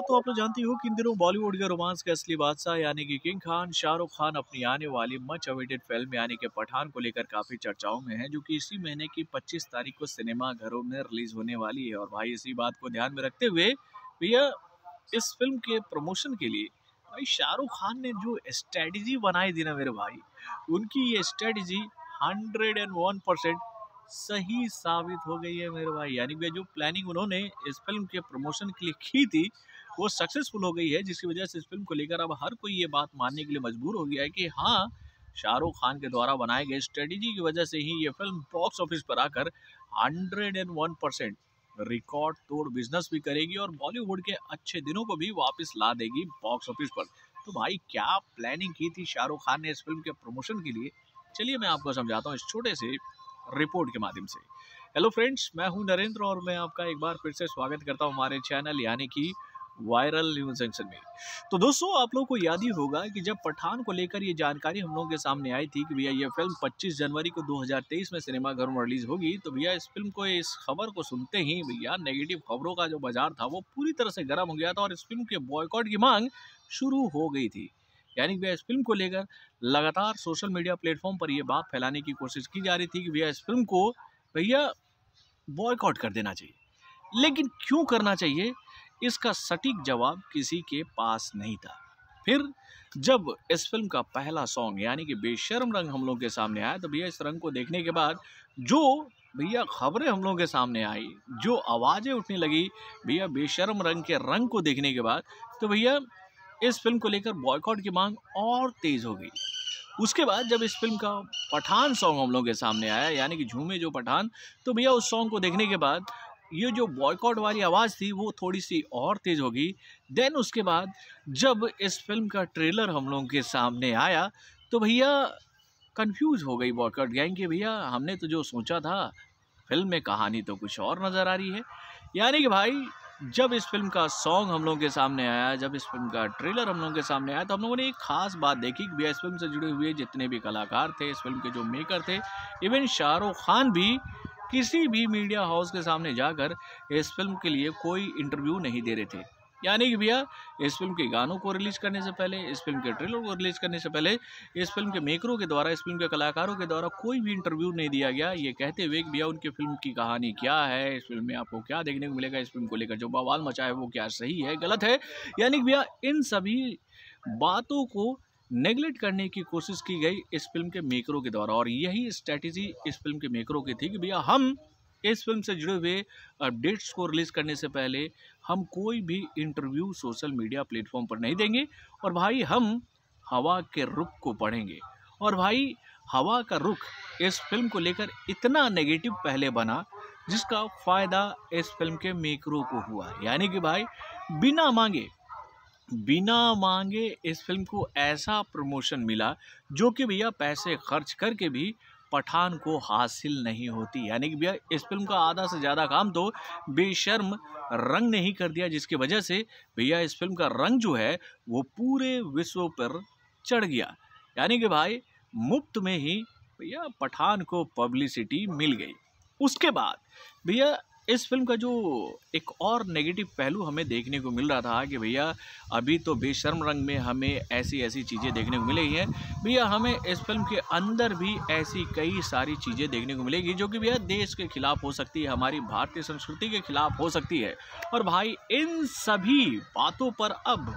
तो आप लोग जानती हो कि इन दिनों बॉलीवुड के रोमांस के असली बादशाह यानी कि किंग खान शाहरुख खान अपनी आने वाली मच अवेटेड फिल्म यानी कि पठान को लेकर काफी चर्चाओं में है, जो कि इसी महीने की 25 तारीख को सिनेमा घरों में रिलीज होने वाली है। और भाई इसी बात को ध्यान में रखते हुए भैया इस फिल्म के प्रमोशन के लिए भाई शाहरुख खान ने जो स्ट्रेटेजी बनाई थी ना मेरे भाई, उनकी ये स्ट्रेटेजी 101% सही साबित हो गई है मेरे भाई। यानी कि जो प्लानिंग उन्होंने इस फिल्म के प्रमोशन के लिए की थी वो सक्सेसफुल हो गई है, जिसकी वजह से इस फिल्म को लेकर अब हर कोई ये बात मानने के लिए मजबूर हो गया है कि हाँ, शाहरुख खान के द्वारा बनाए गए स्ट्रेटेजी की वजह से ही ये फिल्म बॉक्स ऑफिस पर आकर 101% रिकॉर्ड तोड़ बिजनेस भी करेगी और बॉलीवुड के अच्छे दिनों को भी वापस ला देगी बॉक्स ऑफिस पर। तो भाई क्या प्लानिंग की थी शाहरुख खान ने इस फिल्म के प्रमोशन के लिए, चलिए मैं आपको समझाता हूँ इस छोटे से रिपोर्ट के माध्यम से। हेलो फ्रेंड्स, मैं हूं नरेंद्र और मैं आपका एक बार फिर से स्वागत करता हूं हमारे चैनल यानी कि वायरल न्यूज जंक्शन में। तो दोस्तों, आप लोगों को याद ही होगा कि जब पठान को लेकर ये जानकारी हम लोगों के सामने आई थी कि भैया ये फिल्म 25 जनवरी को 2023 में सिनेमा घरों में रिलीज होगी, तो भैया इस फिल्म को, इस खबर को सुनते ही भैया नेगेटिव खबरों का जो बाजार था वो पूरी तरह से गर्म हो गया था और इस फिल्म के बॉयकॉट की मांग शुरू हो गई थी। यानी भैया इस फिल्म को लेकर लगातार सोशल मीडिया प्लेटफॉर्म पर यह बात फैलाने की कोशिश की जा रही थी कि भैया इस फिल्म को भैया बॉयकॉट कर देना चाहिए। लेकिन क्यों करना चाहिए, इसका सटीक जवाब किसी के पास नहीं था। फिर जब इस फिल्म का पहला सॉन्ग यानी कि बेशर्म रंग हम लोग के सामने आया, तो भैया इस रंग को देखने के बाद जो भैया खबरें हम लोगों के सामने आई, जो आवाज़ें उठने लगी भैया बेशर्म रंग के रंग को देखने के बाद, तो भैया इस फिल्म को लेकर बॉयकॉट की मांग और तेज हो गई। उसके बाद जब इस फिल्म का पठान सॉन्ग हम लोगों के सामने आया यानी कि झूमे जो पठान, तो भैया उस सॉन्ग को देखने के बाद ये जो बॉयकॉट वाली आवाज़ थी वो थोड़ी सी और तेज हो गई। देन उसके बाद जब इस फिल्म का ट्रेलर हम लोगों के सामने आया, तो भैया कंफ्यूज हो गई बॉयकॉट गैंग कि भैया हमने तो जो सोचा था फिल्म में कहानी तो कुछ और नज़र आ रही है। यानी कि भाई जब इस फिल्म का सॉन्ग हम लोगों के सामने आया, जब इस फिल्म का ट्रेलर हम लोगों के सामने आया, तो हम लोगों ने एक खास बात देखी कि भैया इस फिल्म से जुड़े हुए जितने भी कलाकार थे, इस फिल्म के जो मेकर थे, इवन शाहरुख खान भी किसी भी मीडिया हाउस के सामने जाकर इस फिल्म के लिए कोई इंटरव्यू नहीं दे रहे थे। यानी कि भैया इस फिल्म के गानों को रिलीज करने से पहले, इस फिल्म के ट्रेलर को रिलीज करने से पहले इस फिल्म के मेकरों के द्वारा, इस फिल्म के कलाकारों के द्वारा कोई भी इंटरव्यू नहीं दिया गया, ये कहते हुए कि भैया उनकी फिल्म की कहानी क्या है, इस फिल्म में आपको क्या देखने को मिलेगा, इस फिल्म को लेकर जो बवाल मचा है वो क्या सही है गलत है। यानी कि भैया इन सभी बातों को नेगलेक्ट करने की कोशिश की गई इस फिल्म के मेकरों के द्वारा। और यही स्ट्रैटेजी इस फिल्म के मेकरों की थी कि भैया हम इस फिल्म से जुड़े हुए अपडेट्स को रिलीज़ करने से पहले हम कोई भी इंटरव्यू सोशल मीडिया प्लेटफॉर्म पर नहीं देंगे और भाई हम हवा के रुख को पढ़ेंगे। और भाई हवा का रुख इस फिल्म को लेकर इतना नेगेटिव पहले बना जिसका फ़ायदा इस फिल्म के मेकरों को हुआ। यानी कि भाई बिना मांगे इस फिल्म को ऐसा प्रमोशन मिला जो कि भैया पैसे खर्च करके भी पठान को हासिल नहीं होती। यानी कि भैया इस फिल्म का आधा से ज़्यादा काम तो बेशर्म रंग ने ही कर दिया, जिसकी वजह से भैया इस फिल्म का रंग जो है वो पूरे विश्व पर चढ़ गया। यानी कि भाई मुफ्त में ही भैया पठान को पब्लिसिटी मिल गई। उसके बाद भैया इस फिल्म का जो एक और नेगेटिव पहलू हमें देखने को मिल रहा था कि भैया अभी तो बेशर्म रंग में हमें ऐसी चीज़ें देखने को मिली हैं, भैया हमें इस फिल्म के अंदर भी ऐसी कई सारी चीज़ें देखने को मिलेगी जो कि भैया देश के खिलाफ हो सकती है, हमारी भारतीय संस्कृति के खिलाफ हो सकती है। और भाई इन सभी बातों पर अब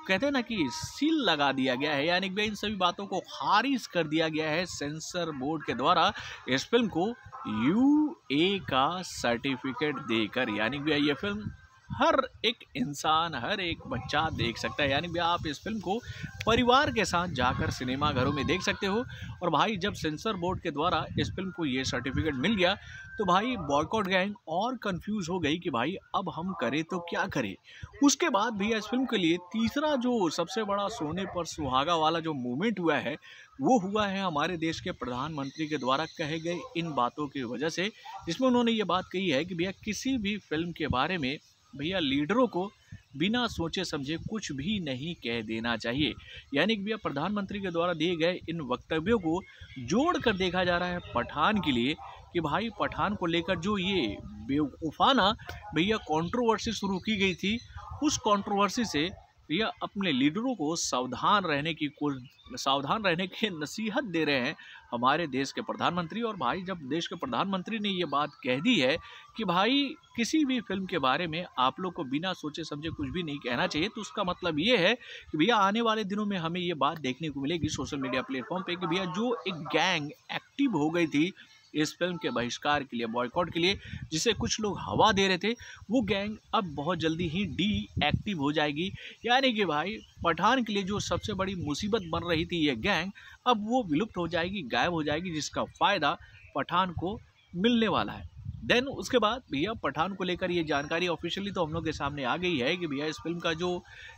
कहते हैं ना कि सील लगा दिया गया है, यानी कि इन सभी बातों को खारिज कर दिया गया है सेंसर बोर्ड के द्वारा इस फिल्म को UA का सर्टिफिकेट देकर। यानी कि ये फिल्म हर एक इंसान, हर एक बच्चा देख सकता है। यानी भैया आप इस फिल्म को परिवार के साथ जाकर सिनेमा घरों में देख सकते हो। और भाई जब सेंसर बोर्ड के द्वारा इस फिल्म को ये सर्टिफिकेट मिल गया, तो भाई बॉयकॉट गैंग और कंफ्यूज हो गई कि भाई अब हम करें तो क्या करें। उसके बाद भैया इस फिल्म के लिए तीसरा जो सबसे बड़ा सोने पर सुहागा वाला जो मूवमेंट हुआ है वो हुआ है हमारे देश के प्रधानमंत्री के द्वारा कहे गए इन बातों की वजह से, जिसमें उन्होंने ये बात कही है कि भैया किसी भी फिल्म के बारे में भैया लीडरों को बिना सोचे समझे कुछ भी नहीं कह देना चाहिए। यानी कि भैया प्रधानमंत्री के द्वारा दिए गए इन वक्तव्यों को जोड़ कर देखा जा रहा है पठान के लिए कि भाई पठान को लेकर जो ये बेवकूफ़ाना भैया कंट्रोवर्सी शुरू की गई थी उस कंट्रोवर्सी से भैया अपने लीडरों को सावधान रहने की नसीहत दे रहे हैं हमारे देश के प्रधानमंत्री। और भाई जब देश के प्रधानमंत्री ने ये बात कह दी है कि भाई किसी भी फिल्म के बारे में आप लोग को बिना सोचे समझे कुछ भी नहीं कहना चाहिए, तो उसका मतलब ये है कि भैया आने वाले दिनों में हमें ये बात देखने को मिलेगी सोशल मीडिया प्लेटफॉर्म पे कि भैया जो एक गैंग एक्टिव हो गई थी इस फिल्म के बहिष्कार के लिए, बॉयकॉट के लिए, जिसे कुछ लोग हवा दे रहे थे, वो गैंग अब बहुत जल्दी ही डीएक्टिव हो जाएगी। यानी कि भाई पठान के लिए जो सबसे बड़ी मुसीबत बन रही थी ये गैंग, अब वो विलुप्त हो जाएगी, गायब हो जाएगी, जिसका फ़ायदा पठान को मिलने वाला है। देन उसके बाद भैया पठान को लेकर ये जानकारी ऑफिशियली तो हम लोग के सामने आ गई है कि भैया इस फिल्म का जो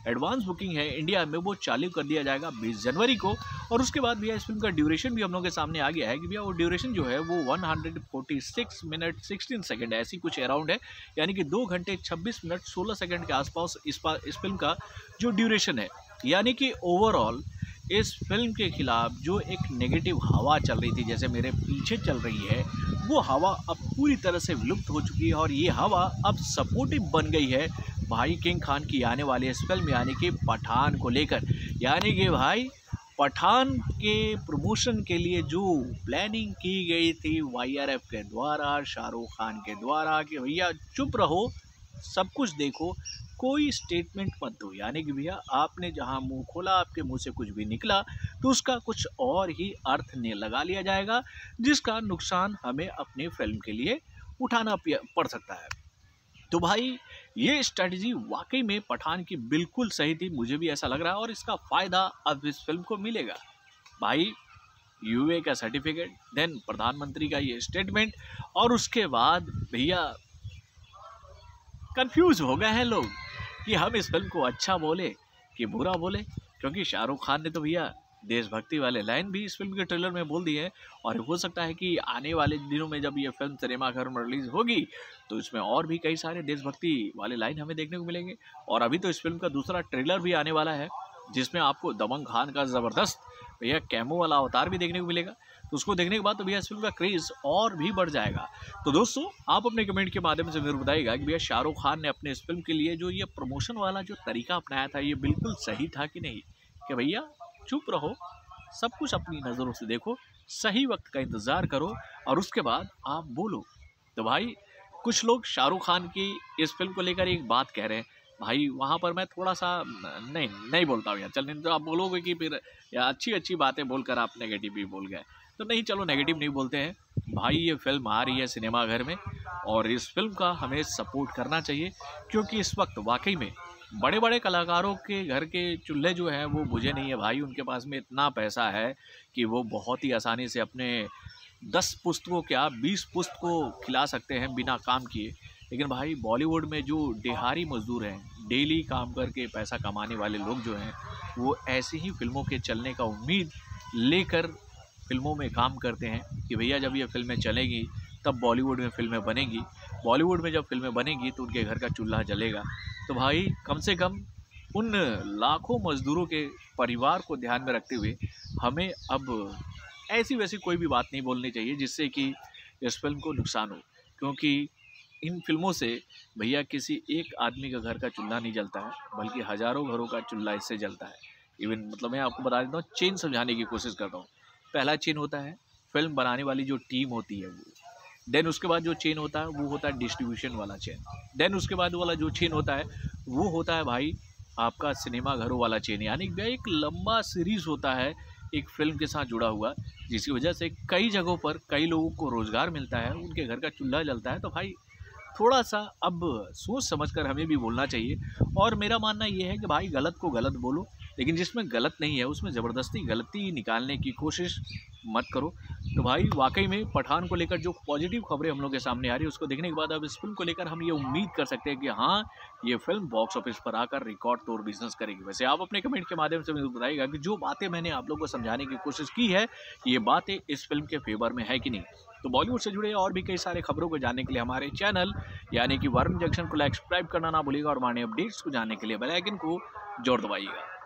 एडवांस बुकिंग है इंडिया में वो चालू कर दिया जाएगा 20 जनवरी को। और उसके बाद भैया इस फिल्म का ड्यूरेशन भी हम लोग के सामने आ गया है कि भैया वो ड्यूरेशन जो है वो 146 मिनट 16 सेकेंड ऐसी कुछ अराउंड है, यानी कि 2 घंटे 26 मिनट 16 सेकेंड के आसपास इस फिल्म का जो ड्यूरेशन है। यानी कि ओवरऑल इस फिल्म के खिलाफ जो एक नेगेटिव हवा चल रही थी, जैसे मेरे पीछे चल रही है, वो हवा अब पूरी तरह से विलुप्त हो चुकी है और ये हवा अब सपोर्टिव बन गई है भाई किंग खान की आने वाली इस फिल्म यानी कि पठान को लेकर। यानी कि भाई पठान के प्रमोशन के लिए जो प्लानिंग की गई थी वाईआरएफ के द्वारा, शाहरुख खान के द्वारा, कि भैया चुप रहो, सब कुछ देखो, कोई स्टेटमेंट मत दो, यानी कि भैया आपने जहां मुंह खोला आपके मुंह से कुछ भी निकला तो उसका कुछ और ही अर्थ ने लगा लिया जाएगा, जिसका नुकसान हमें अपने फिल्म के लिए उठाना पड़ सकता है। तो भाई ये स्ट्रेटजी वाकई में पठान की बिल्कुल सही थी, मुझे भी ऐसा लग रहा है, और इसका फ़ायदा अब इस फिल्म को मिलेगा। भाई यूए का सर्टिफिकेट, देन प्रधानमंत्री का ये स्टेटमेंट, और उसके बाद भैया कंफ्यूज हो गए हैं लोग कि हम इस फिल्म को अच्छा बोले कि बुरा बोले, क्योंकि शाहरुख खान ने तो भैया देशभक्ति वाले लाइन भी इस फिल्म के ट्रेलर में बोल दिए हैं। और हो सकता है कि आने वाले दिनों में जब ये फिल्म सिनेमाघर में रिलीज होगी तो इसमें और भी कई सारे देशभक्ति वाले लाइन हमें देखने को मिलेंगे। और अभी तो इस फिल्म का दूसरा ट्रेलर भी आने वाला है जिसमें आपको दबंग खान का ज़बरदस्त भैया कैमो वाला अवतार भी देखने को मिलेगा। तो उसको देखने के बाद तो भैया इस फिल्म का क्रेज़ और भी बढ़ जाएगा। तो दोस्तों आप अपने कमेंट के माध्यम से ज़रूर बताइएगा कि भैया शाहरुख खान ने अपने इस फिल्म के लिए जो ये प्रमोशन वाला जो तरीका अपनाया था ये बिल्कुल सही था कि नहीं, कि भैया चुप रहो, सब कुछ अपनी नज़रों से देखो, सही वक्त का इंतज़ार करो और उसके बाद आप बोलो। तो भाई कुछ लोग शाहरुख खान की इस फिल्म को लेकर एक बात कह रहे हैं, भाई वहाँ पर मैं थोड़ा सा नहीं बोलता हूँ यार, चल नहीं तो आप बोलोगे कि फिर या अच्छी बातें बोलकर आप नेगेटिव भी बोल गए, तो नहीं, चलो नेगेटिव नहीं बोलते हैं। भाई ये फिल्म आ रही है सिनेमाघर में और इस फिल्म का हमें सपोर्ट करना चाहिए, क्योंकि इस वक्त वाकई में बड़े बड़े कलाकारों के घर के चूल्हे जो हैं वो बुझे नहीं है भाई, उनके पास में इतना पैसा है कि वो बहुत ही आसानी से अपने 10 पुस्तकों क्या 20 पुस्तकों खिला सकते हैं बिना काम किए। लेकिन भाई बॉलीवुड में जो दिहाड़ी मजदूर हैं, डेली काम करके पैसा कमाने वाले लोग जो हैं, वो ऐसी ही फिल्मों के चलने का उम्मीद लेकर फिल्मों में काम करते हैं कि भैया जब ये फिल्में चलेंगी तब बॉलीवुड में फिल्में बनेंगी, बॉलीवुड में जब फिल्में बनेंगी तो उनके घर का चूल्हा जलेगा। तो भाई कम से कम उन लाखों मजदूरों के परिवार को ध्यान में रखते हुए हमें अब ऐसी वैसी कोई भी बात नहीं बोलनी चाहिए जिससे कि इस फिल्म को नुकसान हो, क्योंकि इन फिल्मों से भैया किसी एक आदमी का घर का चूल्हा नहीं जलता है, बल्कि हज़ारों घरों का चूल्हा इससे जलता है। इवन मतलब मैं आपको बता देता हूँ, चेन समझाने की कोशिश करता हूँ। पहला चेन होता है फिल्म बनाने वाली जो टीम होती है वो, देन उसके बाद जो चेन होता है वो होता है डिस्ट्रीब्यूशन वाला चेन, देन उसके बाद वाला जो चेन होता है वो होता है भाई आपका सिनेमा घरों वाला चेन। यानी भैया एक लंबा सीरीज़ होता है एक फिल्म के साथ जुड़ा हुआ, जिसकी वजह से कई जगहों पर कई लोगों को रोज़गार मिलता है, उनके घर का चूल्हा जलता है। तो भाई थोड़ा सा अब सोच समझकर हमें भी बोलना चाहिए। और मेरा मानना ये है कि भाई गलत को गलत बोलो, लेकिन जिसमें गलत नहीं है उसमें ज़बरदस्ती गलती निकालने की कोशिश मत करो। तो भाई वाकई में पठान को लेकर जो पॉजिटिव खबरें हम लोग के सामने आ रही है उसको देखने के बाद अब इस फिल्म को लेकर हम ये उम्मीद कर सकते हैं कि हाँ ये फिल्म बॉक्स ऑफिस पर आकर रिकॉर्ड तोड़ बिजनेस करेगी। वैसे आप अपने कमेंट के माध्यम से मुझे बताइएगा कि जो बातें मैंने आप लोगों को समझाने की कोशिश की है ये बातें इस फिल्म के फेवर में है कि नहीं। तो बॉलीवुड से जुड़े और भी कई सारे खबरों को जानने के लिए हमारे चैनल यानी कि वरुण जंक्शन को लाइक सब्सक्राइब करना ना भूलिएगा और हमारे अपडेट्स को जानने के लिए बेल आइकन को जोर दबाइएगा।